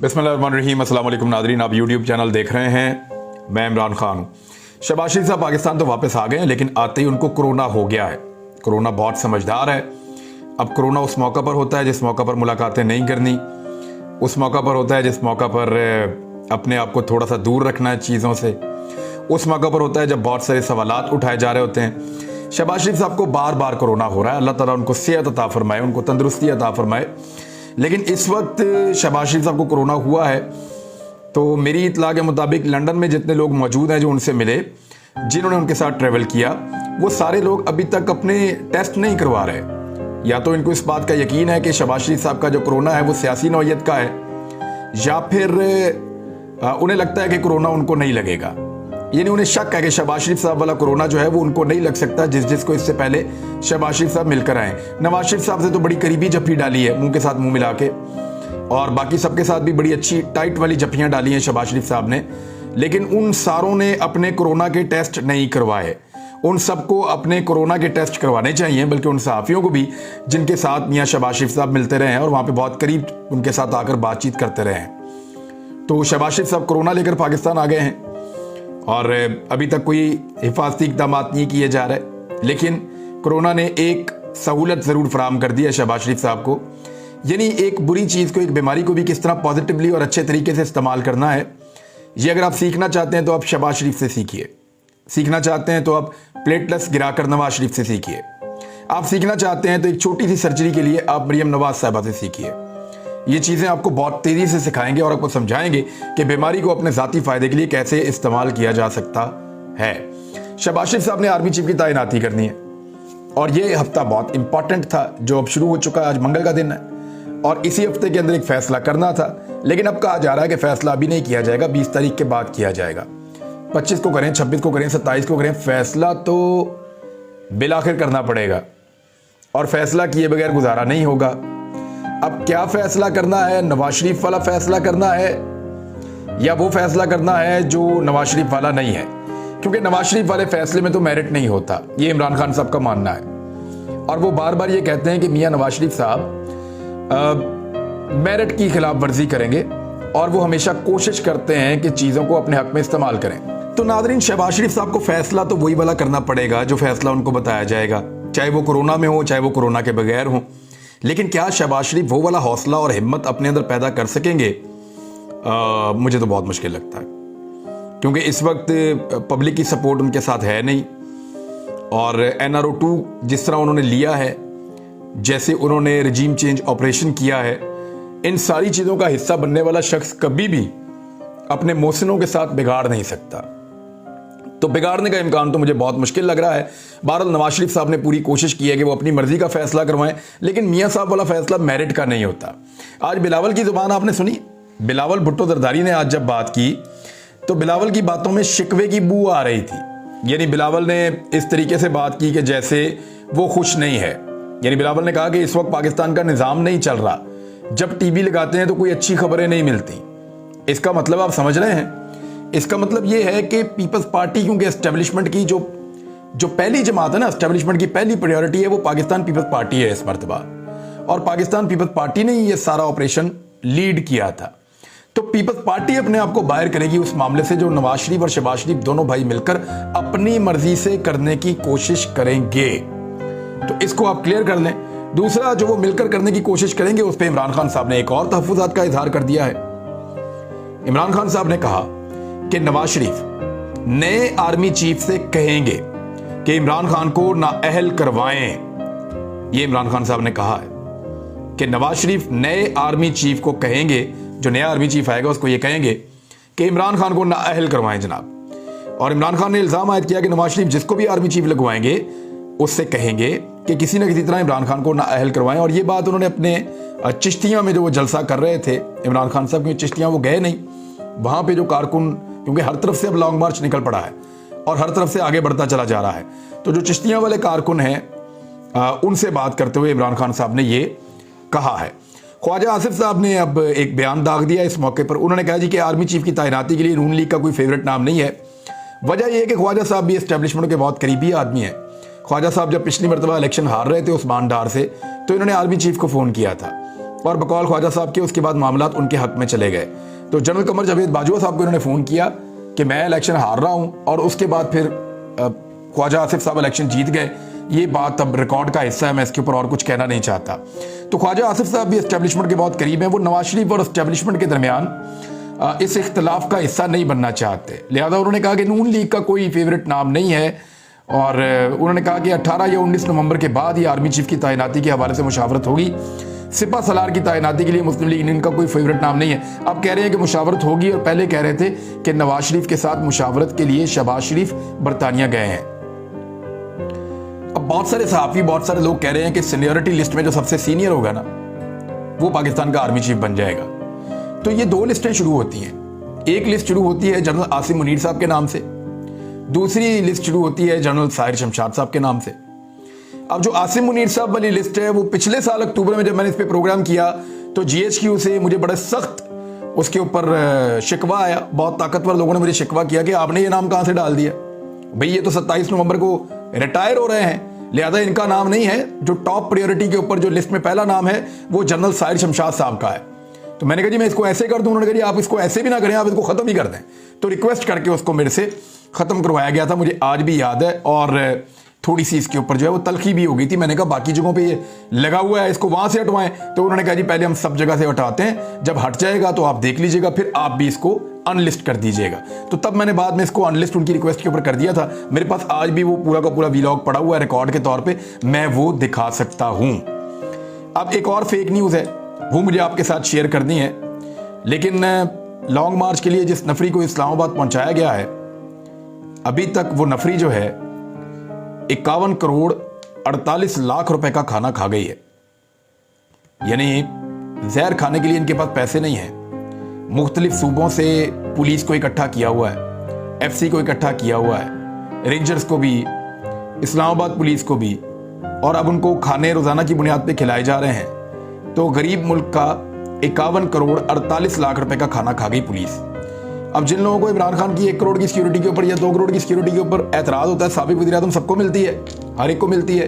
बिस्मिल्लाहिर्रहमानिर्रहीम। अस्सलाम वालेकुम नाज़रीन, आप यूट्यूब चैनल देख रहे हैं। मैं इमरान खान हूँ। शहबाज शरीफ साहब पाकिस्तान तो वापस आ गए हैं, लेकिन आते ही उनको कोरोना हो गया है। कोरोना बहुत समझदार है। अब कोरोना उस मौका पर होता है जिस मौका पर मुलाकातें नहीं करनी, उस मौका पर होता है जिस मौका पर अपने आप को थोड़ा सा दूर रखना है चीज़ों से, उस मौका पर होता है जब बहुत सारे सवालात उठाए जा रहे होते हैं। शहबाज शरीफ साहब को बार बार कोरोना हो रहा है। अल्लाह ताला उनको सेहत अता फरमाए, उनको तंदुरुस्ती अता फरमाए। लेकिन इस वक्त शहबाज शरीफ साहब को कोरोना हुआ है, तो मेरी इतला के मुताबिक लंदन में जितने लोग मौजूद हैं जो उनसे मिले, जिन्होंने उनके साथ ट्रैवल किया, वो सारे लोग अभी तक अपने टेस्ट नहीं करवा रहे। या तो इनको इस बात का यकीन है कि शहबाज शरीफ साहब का जो कोरोना है वो सियासी नौयत का है, या फिर उन्हें लगता है कि कोरोना उनको नहीं लगेगा। यानी उन्हें शक है कि शहबाज शरीफ साहब वाला कोरोना जो है वो उनको नहीं लग सकता, जिसको इससे पहले शहबाज शरीफ साहब मिलकर आए। नवाज शरीफ साहब से तो बड़ी करीबी जफ्फी डाली है, मुंह के साथ मुंह मिला के, और बाकी सबके साथ भी बड़ी अच्छी टाइट वाली जफ्फियां डाली हैं शहबाज शरीफ साहब ने। लेकिन उन सारों ने अपने कोरोना के टेस्ट नहीं करवाए। उन सबको अपने कोरोना के टेस्ट करवाने चाहिए, बल्कि उन सहाफ़ियों को भी जिनके साथ मियाँ शहबाज शरीफ साहब मिलते रहे हैं और वहाँ पे बहुत करीब उनके साथ आकर बातचीत करते रहे हैं। तो शहबाज शरीफ साहब कोरोना लेकर पाकिस्तान आ गए हैं और अभी तक कोई हिफाजती इक़दाम नहीं किए जा रहे, लेकिन कोरोना ने एक सहूलत ज़रूर फराहम कर दी है शहबाज शरीफ साहब को। यानी एक बुरी चीज़ को, एक बीमारी को भी किस तरह पॉजिटिवली और अच्छे तरीके से इस्तेमाल करना है, ये अगर आप सीखना चाहते हैं तो आप शहबाज शरीफ से सीखिए। सीखना चाहते हैं तो आप प्लेटलेट्स गिराकर नवाज शरीफ से सीखिए। आप सीखना चाहते हैं तो एक छोटी सी सर्जरी के लिए आप मरियम नवाज साहिबा से सीखिए। ये चीज़ें आपको बहुत तेज़ी से सिखाएंगे और आपको समझाएंगे कि बीमारी को अपने ज़ाती फ़ायदे के लिए कैसे इस्तेमाल किया जा सकता है। शहबाज शरीफ साहब ने आर्मी चीफ की तैनाती करनी है और ये हफ्ता बहुत इंपॉर्टेंट था जो अब शुरू हो चुका है। आज मंगल का दिन है और इसी हफ्ते के अंदर एक फैसला करना था, लेकिन अब कहा जा रहा है कि फैसला अभी नहीं किया जाएगा, 20 तारीख के बाद किया जाएगा। 25 को करें, 26 को करें, 27 को करें, फैसला तो बिलाखिर करना पड़ेगा और फैसला किए बगैर गुजारा नहीं होगा। अब क्या फैसला करना है? नवाज शरीफ वाला फैसला करना है या वो फैसला करना है जो नवाज शरीफ वाला नहीं है? क्योंकि नवाज शरीफ वाले फैसले में तो मेरिट नहीं होता, ये इमरान खान साहब का मानना है। और वो बार बार ये कहते हैं कि मियां नवाज शरीफ साहब मेरिट की खिलाफ वर्जी करेंगे और वो हमेशा कोशिश करते हैं कि चीज़ों को अपने हक में इस्तेमाल करें। तो नाज़रीन, शहबाज शरीफ साहब को फैसला तो वही वाला करना पड़ेगा जो फैसला उनको बताया जाएगा, चाहे वो कोरोना में हो चाहे वो कोरोना के बगैर हो। लेकिन क्या शहबाज शरीफ वो वाला हौसला और हिम्मत अपने अंदर पैदा कर सकेंगे? मुझे तो बहुत मुश्किल लगता है, क्योंकि इस वक्त पब्लिक की सपोर्ट उनके साथ है नहीं। और NRO 2 जिस तरह उन्होंने लिया है, जैसे उन्होंने रजीम चेंज ऑपरेशन किया है, इन सारी चीज़ों का हिस्सा बनने वाला शख्स कभी भी अपने मोहसिनों के साथ बिगाड़ नहीं सकता। तो बिगाड़ने का इम्कान तो मुझे बहुत मुश्किल लग रहा है। बहरहाल नवाज शरीफ साहब ने पूरी कोशिश की है कि वो अपनी मर्जी का फैसला करवाएं, लेकिन मियां साहब वाला फैसला मेरिट का नहीं होता। आज बिलावल की जुबान आपने सुनी? बिलावल भुट्टो जरदारी ने आज जब बात की तो बिलावल की बातों में शिकवे की बू आ रही थी। यानी बिलावल ने इस तरीके से बात की कि जैसे वो खुश नहीं है। यानी बिलावल ने कहा कि इस वक्त पाकिस्तान का निज़ाम नहीं चल रहा, जब टीवी लगाते हैं तो कोई अच्छी खबरें नहीं मिलती। इसका मतलब आप समझ रहे हैं? इसका मतलब ये है कि पीपल्स पार्टी, क्योंकि एस्टेब्लिशमेंट की जो पहली जमात है ना, एस्टेब्लिशमेंट की पहली प्रायोरिटी है वो पाकिस्तान पीपल्स पार्टी है इस मरतबा, और पाकिस्तान पीपल्स पार्टी ने ये सारा ऑपरेशन लीड किया था। तो पीपल्स पार्टी अपने आप को बाहर करेगी उस मामले से जो नवाज शरीफ और शहबाज शरीफ दोनों भाई मिलकर अपनी मर्जी से करने की कोशिश करेंगे। तो इसको आप क्लियर कर लें। दूसरा, जो वो मिलकर करने की कोशिश करेंगे उस पर इमरान खान साहब ने एक और तहफ़्फ़ुज़ात का इजहार कर दिया है। इमरान खान साहब ने कहा कि नवाज शरीफ नए आर्मी चीफ से कहेंगे कि इमरान खान को नाअहल करवाएं। ये इमरान खान साहब ने कहा है कि नवाज शरीफ नए आर्मी चीफ को कहेंगे, जो नया आर्मी चीफ आएगा उसको ये कहेंगे कि इमरान खान को नाअहल करवाएं जनाब। और इमरान खान ने इल्ज़ाम आयद किया कि नवाज शरीफ जिसको भी आर्मी चीफ लगवाएंगे उससे कहेंगे कि किसी न किसी तरह इमरान खान को नाअहल करवाएं। और ये बात उन्होंने अपने चिश्तियाँ में जो वो जलसा कर रहे थे इमरान खान साहब, क्योंकि चिश्तियाँ वो गए नहीं, वहाँ पे जो कारकुन, क्योंकि हर तरफ से अब लॉन्ग मार्च निकल पड़ा है और हर तरफ से आगे बढ़ता चला जा रहा है, तो जो चिश्तियाँ वाले कारकुन हैं उनसे बात करते हुए इमरान खान साहब ने ये कहा है। ख्वाजा आसिफ साहब ने अब एक बयान दाग दिया इस मौके पर। उन्होंने कहा जी कि आर्मी चीफ की तैनाती के लिए नून लीग का कोई फेवरेट नाम नहीं है। वजह यह है कि ख्वाजा साहब भी एस्टेब्लिशमेंट के बहुत करीबी आदमी हैं। ख्वाजा साहब जब पिछली मरतबा इलेक्शन हार रहे थे उस्मान डार से, तो इन्होंने आर्मी चीफ को फ़ोन किया था और बकौल ख्वाजा साहब के उसके बाद मामला उनके हक में चले गए। तो जनरल कमर जावेद बाजवा साहब को इन्होंने फ़ोन किया कि मैं इलेक्शन हार रहा हूँ, और उसके बाद फिर ख्वाजा आसिफ साहब इलेक्शन जीत गए। ये बात अब रिकॉर्ड का हिस्सा है, मैं इसके ऊपर और कुछ कहना नहीं चाहता। तो ख्वाजा आसिफ साहब भी एस्टेब्लिशमेंट के बहुत करीब हैं, वो नवाज शरीफ और एस्टेब्लिशमेंट के दरमियान इस इख्तलाफ का हिस्सा नहीं बनना चाहते। लिहाजा उन्होंने कहा कि नून लीग का कोई फेवरेट नाम नहीं है, और उन्होंने कहा कि 18 या 19 नवंबर के बाद ही आर्मी चीफ की तैनाती के हवाले से मुशावरत होगी। सिपा सलार की तैनाती के लिए मुस्लिम लीग इनका कोई फेवरेट नाम नहीं है। अब कह रहे हैं कि मुशावरत होगी, और पहले कह रहे थे कि नवाज शरीफ के साथ मुशावरत के लिए शहबाज शरीफ बरतानिया गए हैं। अब बहुत सारे सहाफ़ी, बहुत सारे लोग कह रहे हैं कि सीनियरिटी लिस्ट में जो सबसे सीनियर होगा ना, वो पाकिस्तान का आर्मी चीफ बन जाएगा। तो ये दो लिस्टें शुरू होती हैं। एक लिस्ट शुरू होती है जनरल आसिम मुनीर साहब के नाम से, दूसरी लिस्ट शुरू होती है जनरल साहिर शमशाद साहब के नाम से। अब जो आसिम मुनीर साहब वाली लिस्ट है, वो पिछले साल अक्टूबर में जब मैंने इस पे प्रोग्राम किया तो GHQ से मुझे बड़ा सख्त उसके ऊपर शिकवा आया। बहुत ताकतवर लोगों ने मुझे शिकवा किया कि आपने ये नाम कहाँ से डाल दिया भाई, ये तो 27 नवंबर को रिटायर हो रहे हैं, लिहाजा इनका नाम नहीं है। जो टॉप प्रायोरिटी के ऊपर जो लिस्ट में पहला नाम है वो जनरल साहिर शमशाद साहब का है। तो मैंने कहा जी मैं इसको ऐसे कर दूं। उन्होंने कहा जी आप इसको ऐसे भी ना करें, आप इसको ख़त्म ही कर दें। तो रिक्वेस्ट करके उसको मेरे से ख़त्म करवाया गया था, मुझे आज भी याद है। और थोड़ी सी इसके ऊपर जो है वो तलखी भी हो गई थी। मैंने कहा बाकी जगहों पे ये लगा हुआ है, इसको वहाँ से हटवाएं। तो उन्होंने कहा जी पहले हम सब जगह से हटाते हैं, जब हट जाएगा तो आप देख लीजिएगा, फिर आप भी इसको अनलिस्ट कर दीजिएगा। तो तब मैंने बाद में इसको अनलिस्ट उनकी रिक्वेस्ट के ऊपर कर दिया था। मेरे पास आज भी वो पूरा का पूरा वीलॉग पड़ा हुआ है रिकॉर्ड के तौर पे, मैं वो दिखा सकता हूँ। अब एक और फेक न्यूज़ है, वो मुझे आपके साथ शेयर करनी है। लेकिन लॉन्ग मार्च के लिए जिस नफरी को इस्लामाबाद पहुंचाया गया है, अभी तक वो नफरी जो है 51 करोड़ 48 लाख रुपए का खाना खा गई है। यानी जहर खाने के लिए इनके पास पैसे नहीं है। मुख्तलिफ सूबों से पुलिस को इकट्ठा किया हुआ है, FC को इकट्ठा किया हुआ है, रेंजर्स को भी, इस्लामाबाद पुलिस को भी, और अब उनको खाने रोजाना की बुनियाद पे खिलाए जा रहे हैं। तो गरीब मुल्क का 51 करोड़ 48 लाख रुपए का खाना खा गई पुलिस। अब जिन लोगों को इमरान खान की 1 करोड़ की सिक्योरिटी के ऊपर या 2 करोड़ की सिक्योरिटी के ऊपर एतराज होता है, साबिक वज़ीर-ए-आज़म सबको मिलती है, हर एक को मिलती है।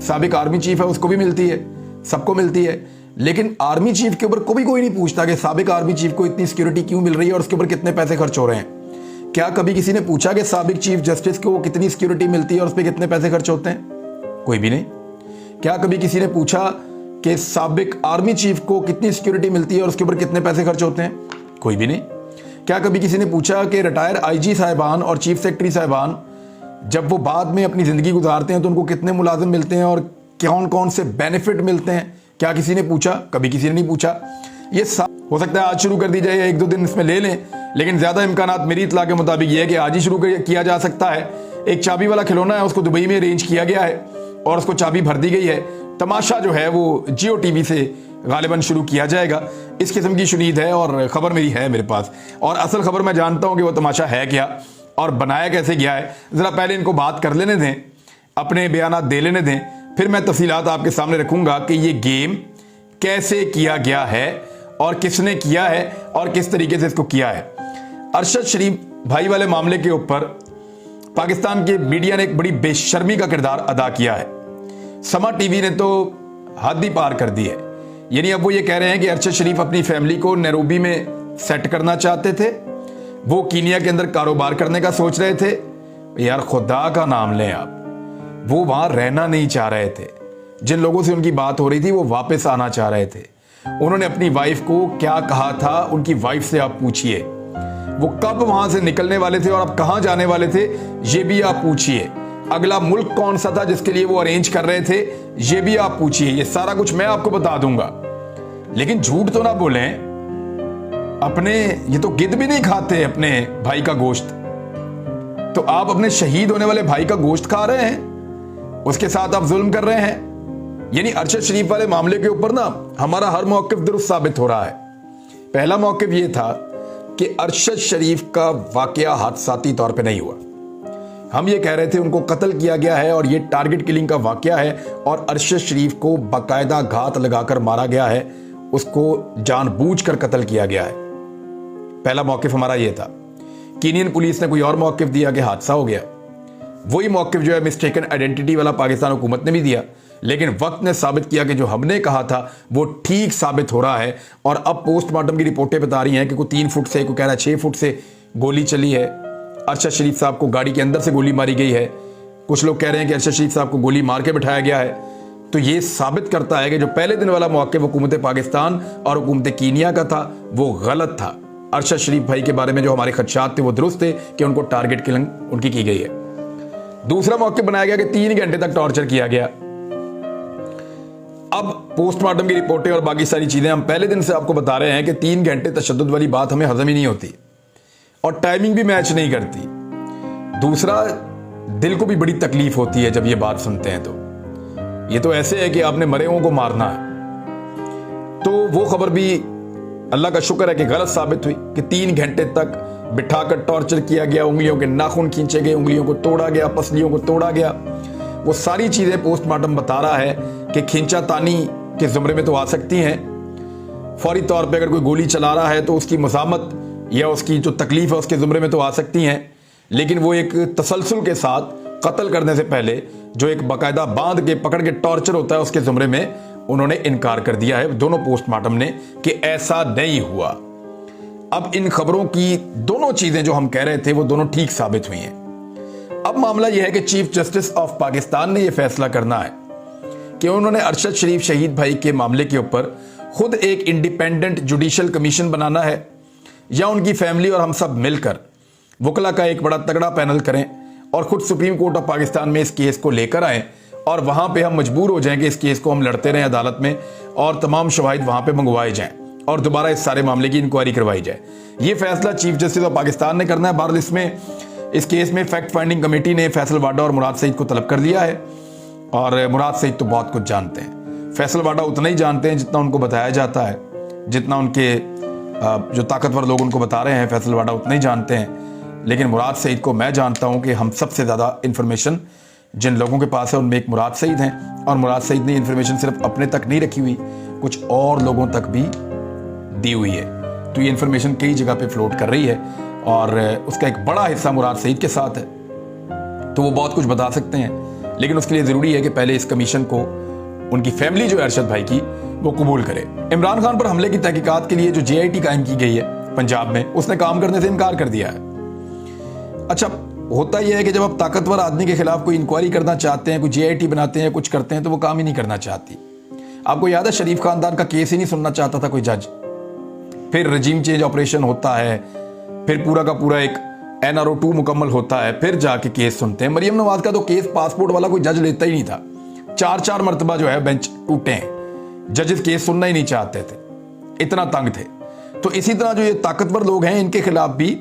साबिक आर्मी चीफ है उसको भी मिलती है, सबको मिलती है। लेकिन आर्मी चीफ के ऊपर कोई नहीं पूछता कि साबिक आर्मी चीफ को इतनी सिक्योरिटी क्यों मिल रही है और उसके ऊपर कितने पैसे खर्च हो रहे हैं। क्या कभी किसी ने पूछा कि साबिक चीफ जस्टिस को कितनी सिक्योरिटी मिलती है और उस पर कितने पैसे खर्च होते हैं? कोई भी नहीं। क्या कभी किसी ने पूछा कि साबिक आर्मी चीफ को कितनी सिक्योरिटी मिलती है और उसके ऊपर कितने पैसे खर्च होते हैं? कोई भी नहीं। क्या कभी किसी ने पूछा कि रिटायर IG साहिबान और चीफ सेक्रेटरी साहिबान जब वो बाद में अपनी ज़िंदगी गुजारते हैं तो उनको कितने मुलाजिम मिलते हैं और कौन कौन से बेनिफिट मिलते हैं? क्या किसी ने पूछा? कभी किसी ने नहीं पूछा। ये हो सकता है आज शुरू कर दी जाए, 1-2 दिन इसमें ले लें, लेकिन ज़्यादा इम्कानात मेरी इतला के मुताबिक ये है कि आज ही शुरू किया जा सकता है। एक चाबी वाला खिलौना है, उसको दुबई में अरेंज किया गया है और उसको चाबी भर दी गई है। तमाशा जो है वो Jio TV से गालिबन शुरू किया जाएगा। इस किस्म की शुनीद है और ख़बर मेरी है मेरे पास, और असल खबर मैं जानता हूँ कि वो तमाशा है क्या और बनाया कैसे गया है। ज़रा पहले इनको बात कर लेने दें, अपने बयानात दे लेने दें, फिर मैं तफसीलात आपके सामने रखूँगा कि ये गेम कैसे किया गया है और किसने किया है और किस तरीके से इसको किया है। अरशद शरीफ भाई वाले मामले के ऊपर पाकिस्तान के मीडिया ने एक बड़ी बेशर्मी का किरदार अदा किया है। समा TV ने तो हद ही पार कर दी है। यानी अब वो ये कह रहे हैं कि अरशद शरीफ अपनी फैमिली को नैरोबी में सेट करना चाहते थे, वो कीनिया के अंदर कारोबार करने का सोच रहे थे। यार खुदा का नाम लें आप, वो वहां रहना नहीं चाह रहे थे। जिन लोगों से उनकी बात हो रही थी वो वापस आना चाह रहे थे। उन्होंने अपनी वाइफ को क्या कहा था, उनकी वाइफ से आप पूछिए। वो कब वहां से निकलने वाले थे और अब कहां जाने वाले थे, ये भी आप पूछिए। अगला मुल्क कौन सा था जिसके लिए वो अरेंज कर रहे थे, ये भी आप पूछिए। ये सारा कुछ मैं आपको बता दूंगा, लेकिन झूठ तो ना बोलें। अपने ये तो गिद्ध भी नहीं खाते अपने भाई का गोश्त, तो आप अपने शहीद होने वाले भाई का गोश्त खा रहे हैं, उसके साथ आप जुल्म कर रहे हैं। यानी अरशद शरीफ वाले मामले के ऊपर ना हमारा हर मौक़िफ़ दुरुस्त साबित हो रहा है। पहला मौक़िफ़ ये था कि अरशद शरीफ का वाकया हादसाती तौर पे नहीं हुआ। हम ये कह रहे थे उनको कत्ल किया गया है और ये टारगेट किलिंग का वाकया है और अरशद शरीफ को बाकायदा घात लगाकर मारा गया है, उसको जानबूझकर कत्ल किया गया है। पहला मौक़िफ़ हमारा ये था। कीनियन पुलिस ने कोई और मौक़िफ़ दिया कि हादसा हो गया। वही मौक़िफ़ जो है मिस्टेकन आइडेंटिटी वाला पाकिस्तान हुकूमत ने भी दिया लेकिन वक्त ने साबित किया कि जो हमने कहा था वो ठीक साबित हो रहा है। और अब पोस्टमार्टम की रिपोर्टें बता रही हैं कि कोई 3 फुट से, कोई कह रहा है 6 फुट से गोली चली है। अरशद शरीफ साहब को गाड़ी के अंदर से गोली मारी गई है। कुछ लोग कह रहे हैं कि अरशद शरीफ साहब को गोली मार के बिठाया गया है। तो ये साबित करता है कि जो पहले दिन वाला मौक़िफ़ हुकूमत पाकिस्तान और हुकूमत कीनिया का था वो गलत था। अरशद शरीफ भाई के बारे में जो हमारे खदशात थे वो दुरुस्त थे कि उनको टारगेट किलिंग उनकी की गई है। दूसरा मौक़िफ़ बनाया गया कि 3 घंटे तक टॉर्चर किया गया। अब पोस्टमार्टम की रिपोर्टें और बाकी सारी चीजें हम पहले दिन से आपको बता रहे हैं कि 3 घंटे तशद्दुद वाली बात हमें हजम ही नहीं होती और टाइमिंग भी मैच नहीं करती। दूसरा, दिल को भी बड़ी तकलीफ होती है जब ये बात सुनते हैं। तो ये तो ऐसे है कि आपने मरे हुओं को मारना है। तो वो खबर भी अल्लाह का शुक्र है कि गलत साबित हुई कि 3 घंटे तक बिठाकर टॉर्चर किया गया, उंगलियों के नाखून खींचे गए, उंगलियों को तोड़ा गया, पसलियों को तोड़ा गया। वो सारी चीजें पोस्टमार्टम बता रहा है कि खींचातानी के जुमरे में तो आ सकती हैं। फौरी तौर पे अगर कोई गोली चला रहा है तो उसकी मज़ामत या उसकी जो तकलीफ है उसके जुमरे में तो आ सकती हैं। लेकिन वो एक तसलसल के साथ कत्ल करने से पहले जो एक बाकायदा बांध के पकड़ के टॉर्चर होता है उसके जुमरे में उन्होंने इनकार कर दिया है दोनों पोस्टमार्टम ने कि ऐसा नहीं हुआ। अब इन खबरों की दोनों चीजें जो हम कह रहे थे वो दोनों ठीक साबित हुई हैं। अब मामला यह है कि चीफ जस्टिस ऑफ पाकिस्तान ने यह फैसला करना है कि उन्होंने अरशद शरीफ शहीद भाई के मामले के ऊपर खुद एक इंडिपेंडेंट जुडिशल कमीशन बनाना है या उनकी फैमिली और हम सब मिलकर वकला का एक बड़ा तगड़ा पैनल करें और खुद सुप्रीम कोर्ट ऑफ पाकिस्तान में इस केस को लेकर आएं और वहां पे हम मजबूर हो जाएं कि इस केस को हम लड़ते रहें अदालत में और तमाम शवाहिद वहां पे मंगवाए जाएं और दोबारा इस सारे मामले की इंक्वायरी करवाई जाए। ये फैसला चीफ जस्टिस ऑफ पाकिस्तान ने करना है। बहरहाल इसमें इस केस में फैक्ट फाइंडिंग कमेटी ने फैसल वाडा और मुराद सईद को तलब कर लिया है और मुराद सईद तो बहुत कुछ जानते हैं। फैसल वाडा उतना ही जानते हैं जितना उनको बताया जाता है, जितना उनके जो ताकतवर लोग उनको बता रहे हैं फैसल वाडा उतना ही जानते हैं। लेकिन मुराद सईद को मैं जानता हूं कि हम सबसे ज़्यादा इन्फॉर्मेशन जिन लोगों के पास है उनमें एक मुराद सईद हैं और मुराद सईद ने इन्फॉर्मेशन सिर्फ अपने तक नहीं रखी हुई, कुछ और लोगों तक भी दी हुई है। तो ये इन्फॉर्मेशन कई जगह पे फ्लोट कर रही है और उसका एक बड़ा हिस्सा मुराद सईद के साथ है। तो वो बहुत कुछ बता सकते हैं, लेकिन उसके लिए ज़रूरी है कि पहले इस कमीशन को उनकी फैमिली जो है अरशद भाई की वो कबूल करे। इमरान खान पर हमले की तहकीकात के लिए जो JIT कायम की गई है पंजाब में, उसने काम करने से इनकार कर दिया है। अच्छा, होता यह है कि जब आप ताकतवर आदमी के खिलाफ कोई इंक्वायरी करना चाहते हैं, कोई JIT बनाते हैं, कुछ करते हैं, तो वो काम ही नहीं करना चाहती। आपको याद है शरीफ खानदान का केस ही नहीं सुनना चाहता था कोई जज, फिर रजीम चेंज ऑपरेशन होता है, फिर पूरा का पूरा एक NRO 2 मुकम्मल होता है, फिर जाके केस सुनते हैं। मरियम नवाज का तो केस पासपोर्ट वाला कोई जज लेता ही नहीं था। 4-4 मरतबा जो है बेंच टूटे हैं, जजेस केस सुनना ही नहीं चाहते थे, इतना तंग थे। तो इसी तरह जो ये ताकतवर लोग हैं इनके खिलाफ भी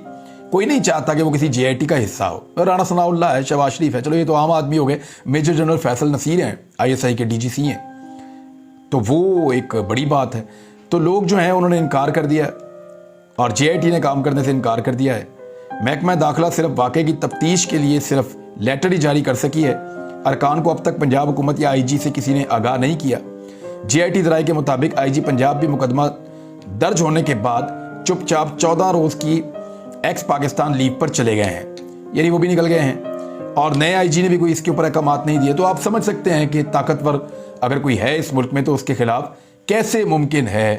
कोई नहीं चाहता कि वो किसी JIT का हिस्सा हो। राणा सनाउल्लाह है, शहबाज शरीफ है, चलो ये तो आम आदमी हो गए। मेजर जनरल फैसल नसीर हैं, ISI के DGC हैं, तो वो एक बड़ी बात है। तो लोग जो हैं उन्होंने इनकार कर दिया और JIT ने काम करने से इनकार कर दिया है। महकमा दाखिला सिर्फ वाक़े की तफ्तीश के लिए सिर्फ लेटर ही जारी कर सकी है। अरकान को अब तक पंजाब हुकूमत या IG से किसी ने आगाह नहीं किया। JIT ज़राए के मुताबिक IG पंजाब भी मुकदमा दर्ज होने के बाद चुपचाप 14 रोज़ की एक्स पाकिस्तान लीव पर चले गए हैं, यानी वो भी निकल गए हैं और नए IG ने भी कोई इसके ऊपर अहकामात नहीं दिए। तो आप समझ सकते हैं कि ताकतवर अगर कोई है इस मुल्क में तो उसके खिलाफ कैसे मुमकिन है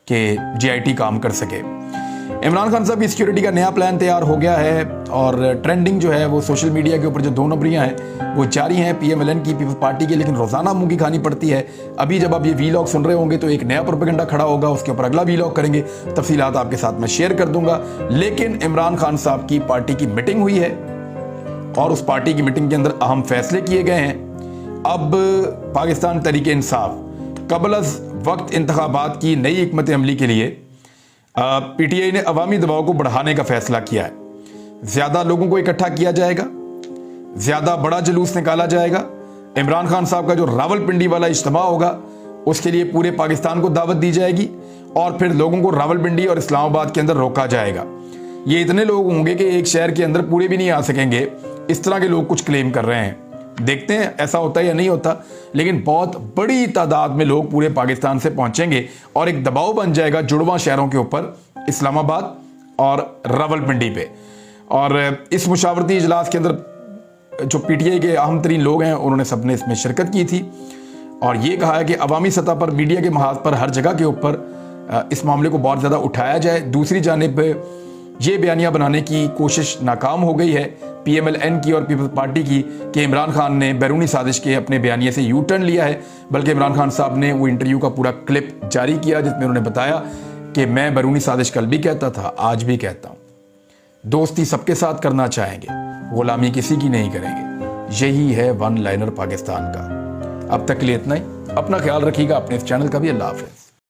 कि JIT काम कर सके। इमरान खान साहब की सिक्योरिटी का नया प्लान तैयार हो गया है और ट्रेंडिंग जो है वो सोशल मीडिया के ऊपर जो 2 नंबरियां हैं वो जारी हैं PMLN की, पीपल्स पार्टी की, लेकिन रोजाना मुंह की खानी पड़ती है। अभी जब आप ये वीलॉग सुन रहे होंगे तो एक नया प्रोपेगेंडा खड़ा होगा, उसके ऊपर अगला वीलॉग करेंगे, तफसीलात आपके साथ मैं शेयर कर दूंगा। लेकिन इमरान खान साहब की पार्टी की मीटिंग हुई है और उस पार्टी की मीटिंग के अंदर अहम फैसले किए गए हैं। अब पाकिस्तान तहरीक इंसाफ कबल अज़ वक्त इंतखाबात की नई हिकमत अमली के लिए PTI ने अवामी दबाव को बढ़ाने का फैसला किया है। ज्यादा लोगों को इकट्ठा किया जाएगा, ज्यादा बड़ा जुलूस निकाला जाएगा। इमरान खान साहब का जो रावलपिंडी वाला इज्तिमा होगा उसके लिए पूरे पाकिस्तान को दावत दी जाएगी और फिर लोगों को रावलपिंडी और इस्लामाबाद के अंदर रोका जाएगा। ये इतने लोग होंगे कि एक शहर के अंदर पूरे भी नहीं आ सकेंगे, इस तरह के लोग कुछ क्लेम कर रहे हैं। देखते हैं ऐसा होता है या नहीं होता, लेकिन बहुत बड़ी तादाद में लोग पूरे पाकिस्तान से पहुंचेंगे और एक दबाव बन जाएगा जुड़वा शहरों के ऊपर, इस्लामाबाद और रावलपिंडी पे। और इस मुशावरती इजलास के अंदर जो PTI के अहम तरीन लोग हैं उन्होंने सबने इसमें शिरकत की थी और ये कहा है कि अवामी सतह पर मीडिया के महाज पर हर जगह के ऊपर इस मामले को बहुत ज़्यादा उठाया जाए। दूसरी जानिब ये बयानियाँ बनाने की कोशिश नाकाम हो गई है PMLN की और पीपल्स पार्टी की कि इमरान खान ने बैरूनी साजिश के अपने बयानिए से यू टर्न लिया है, बल्कि इमरान खान साहब ने वो इंटरव्यू का पूरा क्लिप जारी किया जिसमें उन्होंने बताया कि मैं बैरूनी साजिश कल भी कहता था, आज भी कहता हूँ, दोस्ती सबके साथ करना चाहेंगे, गुलामी किसी की नहीं करेंगे। यही है वन लाइनर पाकिस्तान का। अब तक के लिए इतना ही। अपना ख्याल रखिएगा, अपने इस चैनल का भी। अल्लाह हाफ़िज़।